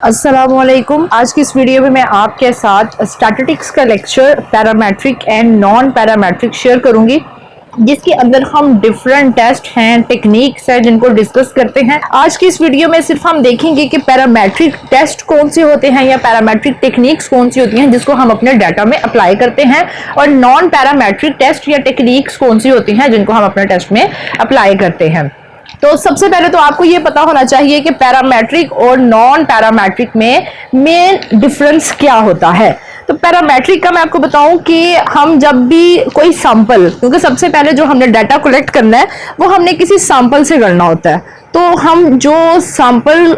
अस्सलामुअलैकुम। आज की इस वीडियो में मैं आपके साथ स्टैटिस्टिक्स का lecture parametric and non parametric share करूंगी, जिसके अंदर हम डिफरेंट टेस्ट हैं, टेक्निक्स हैं जिनको डिस्कस करते हैं। आज की इस वीडियो में सिर्फ हम देखेंगे कि पैरामेट्रिक टेस्ट कौन से होते हैं या पैरामेट्रिक टेक्निक्स कौन सी होती हैं जिसको हम अपने डाटा में अप्लाई करते हैं, और नॉन पैरामेट्रिक टेस्ट या टेक्निक्स कौन सी होती हैं जिनको हम अपने टेस्ट में अप्लाई करते हैं। तो सबसे पहले तो आपको ये पता होना चाहिए कि पैरामेट्रिक और नॉन पैरामेट्रिक में मेन डिफरेंस क्या होता है। तो पैरामेट्रिक का मैं आपको बताऊं कि हम जब भी कोई सैंपल, क्योंकि सबसे पहले जो हमने डाटा कलेक्ट करना है वो हमने किसी सैंपल से करना होता है, तो हम जो सैंपल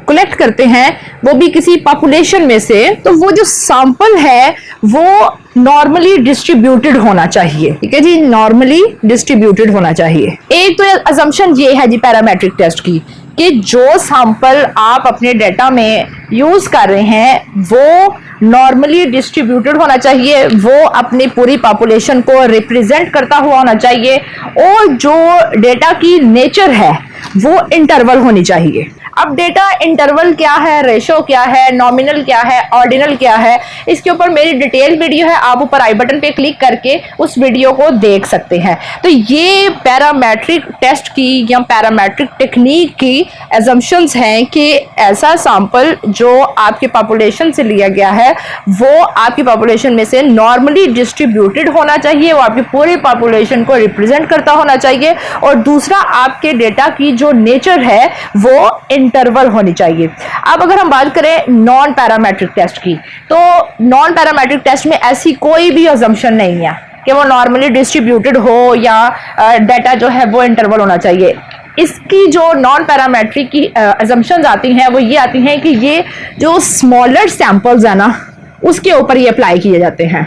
कलेक्ट करते हैं वो भी किसी पॉपुलेशन में से, तो वो जो सैंपल है वो नॉर्मली डिस्ट्रीब्यूटेड होना चाहिए। ठीक है जी, नॉर्मली डिस्ट्रीब्यूटेड होना चाहिए। एक तो अजम्पशन ये है जी पैरामेट्रिक टेस्ट की कि जो सैंपल आप अपने डाटा में यूज कर रहे हैं वो नॉर्मली डिस्ट्रीब्यूटेड होना चाहिए, वो अपनी पूरी पॉपुलेशन को रिप्रेजेंट करता हुआ होना चाहिए, और जो डेटा की नेचर है वो इंटरवल होनी चाहिए। अब डेटा इंटरवल क्या है, रेशो क्या है, नॉमिनल क्या है, ऑर्डिनल क्या है, इसके ऊपर मेरी डिटेल वीडियो है, आप ऊपर आई बटन पे क्लिक करके उस वीडियो को देख सकते हैं। तो ये पैरामेट्रिक टेस्ट की या पैरामेट्रिक टेक्निक की एजम्पशंस हैं कि ऐसा सैंपल जो आपके पॉपुलेशन से लिया गया है वो आपकी पॉपुलेशन में से नॉर्मली डिस्ट्रीब्यूटेड होना चाहिए, वो आपकी पूरी पॉपुलेशन को रिप्रेजेंट करता होना चाहिए, और दूसरा आपके डेटा की जो नेचर है वो इंटरवल होनी चाहिए। अब अगर हम बात करें नॉन पैरामेट्रिक टेस्ट की, तो नॉन पैरामेट्रिक टेस्ट में ऐसी कोई भी अजम्पशन नहीं है कि वो नॉर्मली डिस्ट्रीब्यूटेड हो या डाटा जो है वो इंटरवल होना चाहिए। इसकी जो नॉन पैरामेट्रिक की अजम्पशंस आती हैं वो ये आती हैं कि ये जो स्मॉलर सैंपल्स है ना उसके ऊपर ये अप्लाई किए जाते हैं।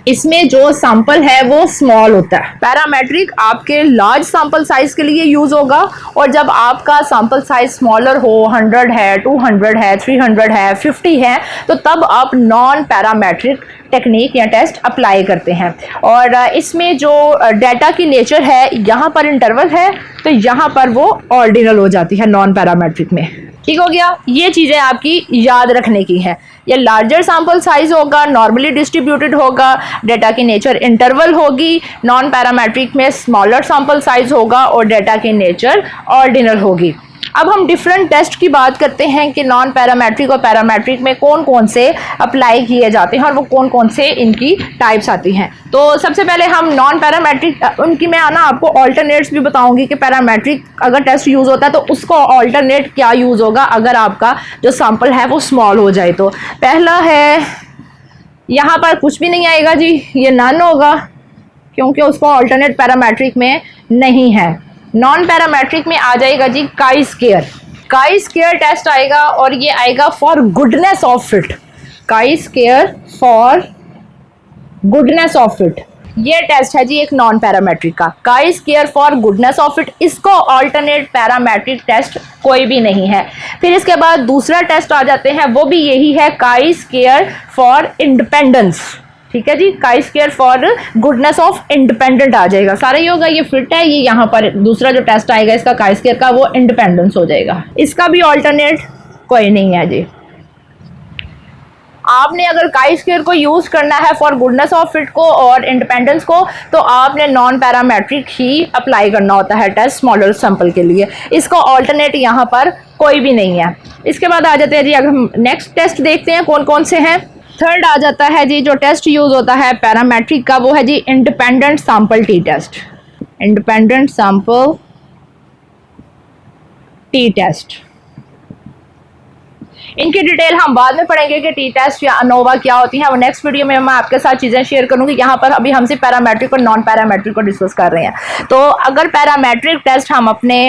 इसमें जो सैंपल है वो स्मॉल होता है। पैरामेट्रिक आपके लार्ज सैंपल साइज के लिए यूज होगा, और जब आपका सैंपल साइज स्मॉलर हो, 100 है, 200 है, 300 है, 50 है, तो तब आप नॉन पैरामेट्रिक टेक्निक या टेस्ट अप्लाई करते हैं। और इसमें जो डाटा की नेचर है, यहाँ पर इंटरवल है तो यहाँ पर वो ऑर्डिनल हो जाती है नॉन पैरामेट्रिक में। ठीक हो गया, ये चीज़ें आपकी याद रखने की हैं। ये लार्जर सैंपल साइज होगा, नॉर्मली डिस्ट्रीब्यूटेड होगा, डेटा की नेचर इंटरवल होगी। नॉन पैरामेट्रिक में स्मॉलर सैंपल साइज होगा और डेटा की नेचर ऑर्डिनल होगी। अब हम डिफरेंट टेस्ट की बात करते हैं कि नॉन पैरामेट्रिक और पैरामेट्रिक में कौन कौन से अप्लाई किए जाते हैं और वो कौन कौन से इनकी टाइप्स आती हैं। तो सबसे पहले हम नॉन पैरामेट्रिक, उनकी मैं आना आपको ऑल्टरनेट्स भी बताऊंगी कि पैरामेट्रिक अगर टेस्ट यूज़ होता है तो उसको ऑल्टरनेट क्या यूज़ होगा अगर आपका जो सैंपल है वो स्मॉल हो जाए। तो पहला है, यहाँ पर कुछ भी नहीं आएगा जी, ये नन होगा क्योंकि उसको ऑल्टरनेट पैरामेट्रिक में नहीं है। नॉन पैरामेट्रिक में आ जाएगा जी chi square. Chi square test आएगा और ये आएगा फॉर गुडनेस ऑफ फिट। काई square for goodness of fit, ये टेस्ट है जी एक नॉन पैरामेट्रिक का। काई square for goodness of fit, इसको ऑल्टरनेट पैरामेट्रिक टेस्ट कोई भी नहीं है। फिर इसके बाद दूसरा टेस्ट आ जाते हैं, वो भी यही है, काई स्क्वायर फॉर इंडिपेंडेंस। ठीक है जी, chi square for goodness of independent आ जाएगा। सारा ही होगा, ये फिट है, ये यहाँ पर दूसरा जो टेस्ट आएगा इसका काई स्क्वायर का वो इंडिपेंडेंस हो जाएगा। इसका भी ऑल्टरनेट कोई नहीं है जी। आपने अगर काई स्क्वायर को यूज करना है फॉर गुडनेस ऑफ फिट को और इंडिपेंडेंस को, तो आपने नॉन पैरामेट्रिक ही अप्लाई करना होता है टेस्ट स्मॉलर सैंपल के लिए। इसका ऑल्टरनेट यहाँ पर कोई भी नहीं है। इसके बाद आ जाते हैं जी, अगर हम नेक्स्ट टेस्ट देखते हैं कौन कौन से हैं। थर्ड आ जाता है जी, जो टेस्ट यूज होता है पैरामेट्रिक का वो है जी independent sample T test. Independent sample T test, इनकी डिटेल हम बाद में पढ़ेंगे कि टी टेस्ट या अनोवा क्या होती है, वो नेक्स्ट वीडियो में मैं आपके साथ चीज़ें शेयर करूंगी। यहाँ पर अभी हम सिर्फ पैरामेट्रिक और नॉन पैरामेट्रिक को डिस्कस कर रहे हैं। तो अगर पैरामेट्रिक टेस्ट हम अपने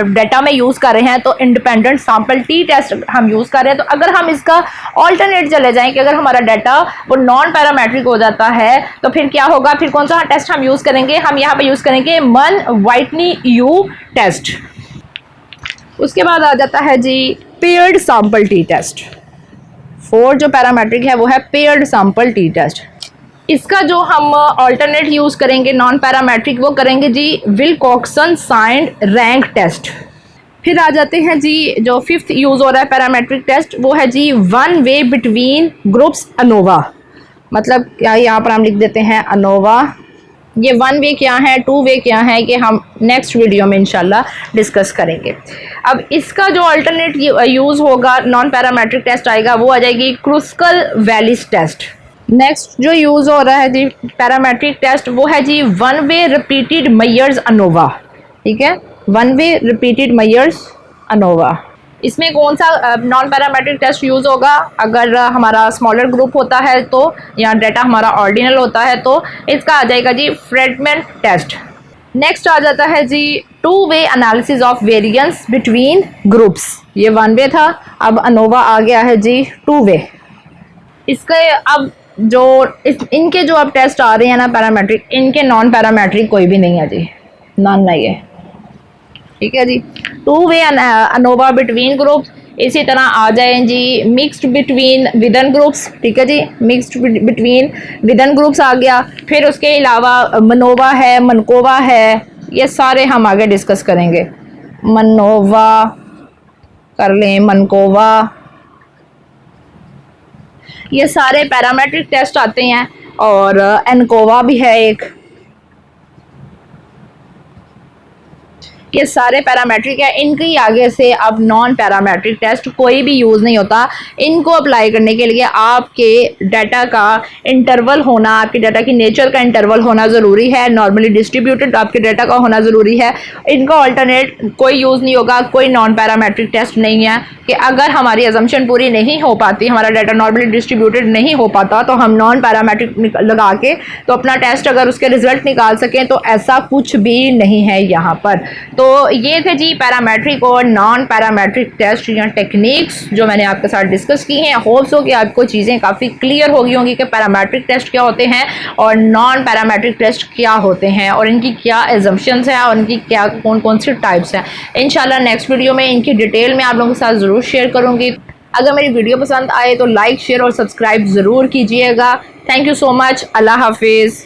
डाटा में यूज़ कर रहे हैं तो इंडिपेंडेंट सैंपल टी टेस्ट हम यूज़ कर रहे हैं। तो अगर हम इसका ऑल्टरनेट चले जाएँ कि अगर हमारा डाटा वो नॉन पैरामेट्रिक हो जाता है तो फिर क्या होगा, फिर कौन सा टेस्ट हम यूज़ करेंगे, हम यहाँ पर यूज़ करेंगे मन वाइटनी यू टेस्ट। उसके बाद आ जाता है जी paired sample T test. Fourth जो पैरामेट्रिक है वो है पेयर्ड सैंपल टी टेस्ट। इसका जो हम ऑल्टरनेट यूज करेंगे नॉन पैरामेट्रिक वो करेंगे जी विल्कोक्सन साइंड रैंक टेस्ट। फिर आ जाते हैं जी, जो फिफ्थ यूज़ हो रहा है पैरामेट्रिक टेस्ट, वो है जी one way between groups ANOVA. मतलब क्या, यहाँ पर हम लिख देते हैं अनोवा। ये वन वे क्या है, टू वे क्या है, कि हम नेक्स्ट वीडियो में इंशाल्लाह डिस्कस करेंगे। अब इसका जो अल्टरनेट यूज़ होगा, नॉन पैरामेट्रिक टेस्ट आएगा, वो आ जाएगी क्रुस्कल वैलिस टेस्ट। नेक्स्ट जो यूज़ हो रहा है जी पैरामेट्रिक टेस्ट, वो है जी one way repeated measures ANOVA. ठीक है, one way repeated measures ANOVA. इसमें कौन सा नॉन पैरामेट्रिक टेस्ट यूज़ होगा? अगर हमारा स्मॉलर ग्रुप होता है तो, या डाटा हमारा ऑर्डिनल होता है तो इसका आ जाएगा जी फ्रेडमैन टेस्ट। नेक्स्ट आ जाता है जी two way analysis of variance between groups. ये वन वे था, अब अनोवा आ गया है जी टू वे। इसके अब जो इनके जो अब टेस्ट आ रहे हैं ना पैरामेट्रिक, इनके नॉन पैरामेट्रिक कोई भी नहीं है जी, नॉन नहीं है। ठीक है जी, two way ANOVA between groups. इसी तरह आ जाए जी मिक्स्ड बिटवीन विदन ग्रुप्स। ठीक है जी, मिक्स्ड बिटवीन विदन ग्रुप्स आ गया। फिर उसके अलावा मनोवा है, मनकोवा है, ये सारे हम आगे डिस्कस करेंगे। मनोवा कर लें, मनकोवा, ये सारे पैरामेट्रिक टेस्ट आते हैं। और एनकोवा भी है एक, ये सारे पैरामेट्रिक है। इनकी आगे से अब नॉन पैरामेट्रिक टेस्ट कोई भी यूज़ नहीं होता। इनको अप्लाई करने के लिए आपके डाटा का इंटरवल होना, आपके डाटा की नेचर का इंटरवल होना ज़रूरी है। नॉर्मली डिस्ट्रीब्यूटेड आपके डाटा का होना ज़रूरी है। इनका अल्टरनेट कोई यूज़ नहीं होगा, कोई नॉन पैरामेट्रिक टेस्ट नहीं है कि अगर हमारी अजम्पशन पूरी नहीं हो पाती, हमारा डाटा नॉर्मली डिस्ट्रीब्यूटेड नहीं हो पाता, तो हम नॉन पैरामेट्रिक लगा के तो अपना टेस्ट अगर उसके रिजल्ट निकाल सकें, तो ऐसा कुछ भी नहीं है यहाँ पर। तो ये थे जी पैरामेट्रिक और नॉन पैरामेट्रिक टेस्ट या टेक्निक्स जो मैंने आपके साथ डिस्कस की हैं। होप्स हो कि आपको चीज़ें काफ़ी क्लियर हो गई होंगी कि पैरामेट्रिक टेस्ट क्या होते हैं और नॉन पैरामेट्रिक टेस्ट क्या होते हैं और इनकी क्या एजम्पशंस हैं और इनकी क्या कौन कौन सी टाइप्स हैं। इंशाल्लाह नेक्स्ट वीडियो में इनकी डिटेल में आप लोगों के साथ ज़रूर शेयर करूँगी। अगर मेरी वीडियो पसंद आए तो लाइक, शेयर और सब्सक्राइब ज़रूर कीजिएगा। Thank you so much. अल्लाह हाफिज़।